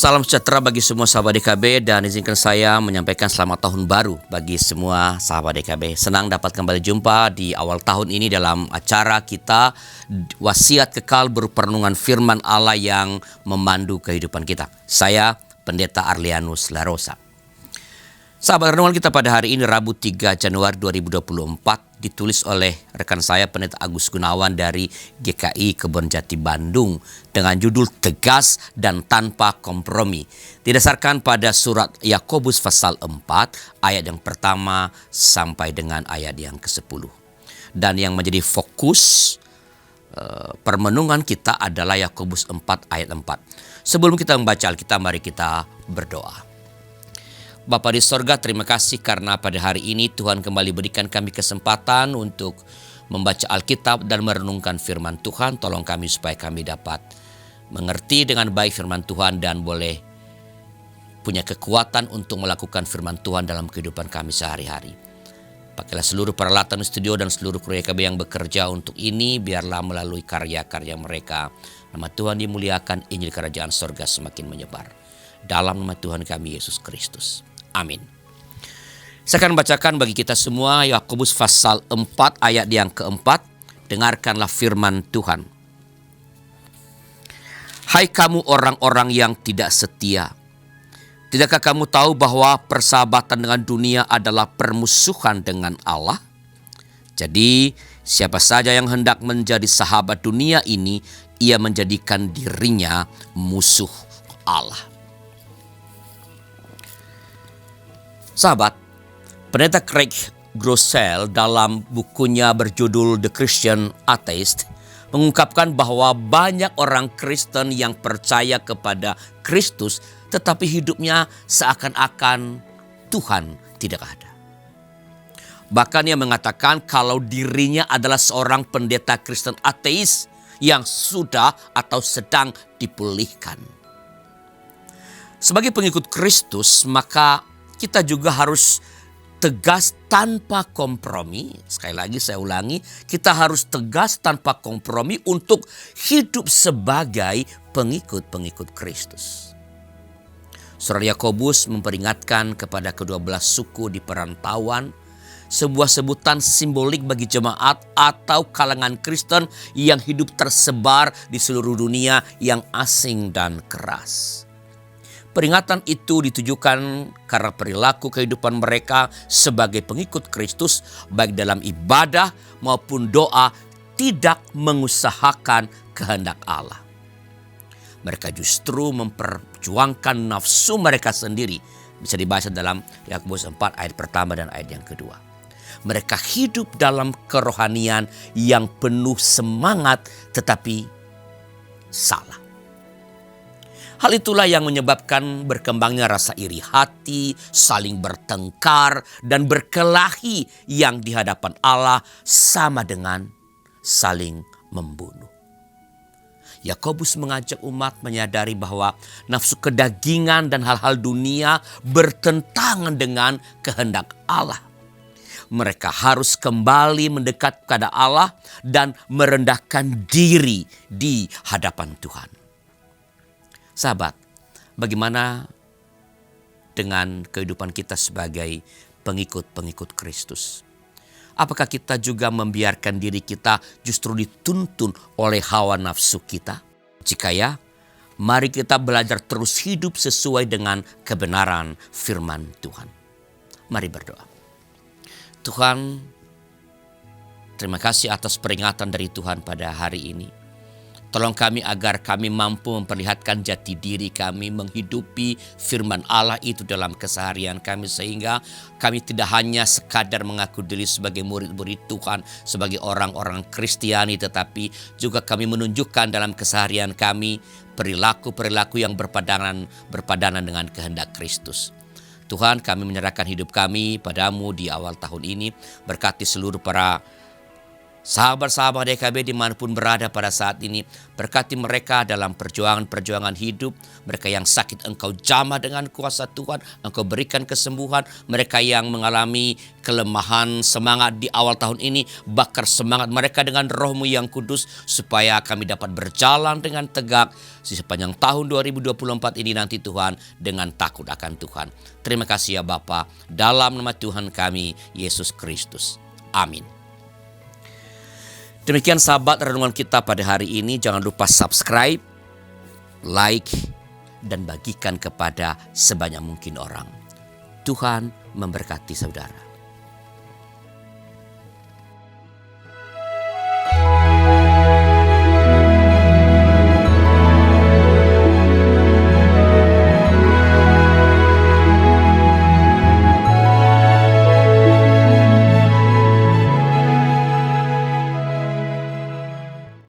Salam sejahtera bagi semua sahabat DKB dan izinkan saya menyampaikan selamat tahun baru bagi semua sahabat DKB. Senang dapat kembali jumpa di awal tahun ini dalam acara kita Wasiat Kekal Berperenungan Firman Allah yang memandu kehidupan kita. Saya Pendeta Arlianus Larosa. Sahabat renungan kita pada hari ini Rabu 3 Januari 2024 ditulis oleh rekan saya Pendeta Agus Gunawan dari GKI Kebonjati Bandung dengan judul Tegas dan Tanpa Kompromi. Didasarkan pada surat Yakobus pasal 4 ayat yang pertama sampai dengan ayat yang ke-10. Dan yang menjadi fokus permenungan kita adalah Yakobus 4 ayat 4. Sebelum kita membaca Alkitab, mari kita berdoa. Bapa di sorga, terima kasih karena pada hari ini Tuhan kembali berikan kami kesempatan untuk membaca Alkitab dan merenungkan firman Tuhan. Tolong kami supaya kami dapat mengerti dengan baik firman Tuhan dan boleh punya kekuatan untuk melakukan firman Tuhan dalam kehidupan kami sehari-hari. Pakailah seluruh peralatan studio dan seluruh kru YKB yang bekerja untuk ini, biarlah melalui karya-karya mereka nama Tuhan dimuliakan, Injil Kerajaan Sorga semakin menyebar. Dalam nama Tuhan kami Yesus Kristus. Amin. Saya akan bacakan bagi kita semua Yakobus pasal 4 ayat yang keempat. Dengarkanlah firman Tuhan. Hai kamu orang-orang yang tidak setia, tidakkah kamu tahu bahwa persahabatan dengan dunia adalah permusuhan dengan Allah? Jadi siapa saja yang hendak menjadi sahabat dunia ini, ia menjadikan dirinya musuh Allah. Sahabat, Pendeta Craig Groeschel dalam bukunya berjudul The Christian Atheist mengungkapkan bahwa banyak orang Kristen yang percaya kepada Kristus tetapi hidupnya seakan-akan Tuhan tidak ada. Bahkan ia mengatakan kalau dirinya adalah seorang pendeta Kristen ateis yang sudah atau sedang dipulihkan. Sebagai pengikut Kristus, maka kita juga harus tegas tanpa kompromi. Sekali lagi saya ulangi, kita harus tegas tanpa kompromi untuk hidup sebagai pengikut-pengikut Kristus. Surat Yakobus memperingatkan kepada kedua belas suku di perantauan, sebuah sebutan simbolik bagi jemaat atau kalangan Kristen yang hidup tersebar di seluruh dunia yang asing dan keras. Peringatan itu ditujukan karena perilaku kehidupan mereka sebagai pengikut Kristus baik dalam ibadah maupun doa tidak mengusahakan kehendak Allah. Mereka justru memperjuangkan nafsu mereka sendiri. Bisa dibaca dalam Yakobus 4 ayat pertama dan ayat yang kedua. Mereka hidup dalam kerohanian yang penuh semangat tetapi salah. Hal itulah yang menyebabkan berkembangnya rasa iri hati, saling bertengkar, dan berkelahi yang di hadapan Allah sama dengan saling membunuh. Yakobus mengajak umat menyadari bahwa nafsu kedagingan dan hal-hal dunia bertentangan dengan kehendak Allah. Mereka harus kembali mendekat kepada Allah dan merendahkan diri di hadapan Tuhan. Sahabat, bagaimana dengan kehidupan kita sebagai pengikut-pengikut Kristus? Apakah kita juga membiarkan diri kita justru dituntun oleh hawa nafsu kita? Jika ya, mari kita belajar terus hidup sesuai dengan kebenaran firman Tuhan. Mari berdoa. Tuhan, terima kasih atas peringatan dari Tuhan pada hari ini. Tolong kami agar kami mampu memperlihatkan jati diri kami, menghidupi firman Allah itu dalam keseharian kami. Sehingga kami tidak hanya sekadar mengaku diri sebagai murid-murid Tuhan, sebagai orang-orang Kristiani, tetapi juga kami menunjukkan dalam keseharian kami perilaku-perilaku yang berpadanan dengan kehendak Kristus. Tuhan, kami menyerahkan hidup kami padamu di awal tahun ini. Berkati seluruh para Sahabat-sahabat DKB dimanapun berada pada saat ini, berkati mereka dalam perjuangan-perjuangan hidup. Mereka yang sakit Engkau jamah dengan kuasa Tuhan, Engkau berikan kesembuhan. Mereka yang mengalami kelemahan semangat di awal tahun ini, bakar semangat mereka dengan Roh-Mu yang kudus, supaya kami dapat berjalan dengan tegak di sepanjang tahun 2024 ini nanti Tuhan, dengan takut akan Tuhan. Terima kasih ya Bapa, dalam nama Tuhan kami, Yesus Kristus. Amin. Demikian sahabat renungan kita pada hari ini. Jangan lupa subscribe, like, dan bagikan kepada sebanyak mungkin orang. Tuhan memberkati saudara.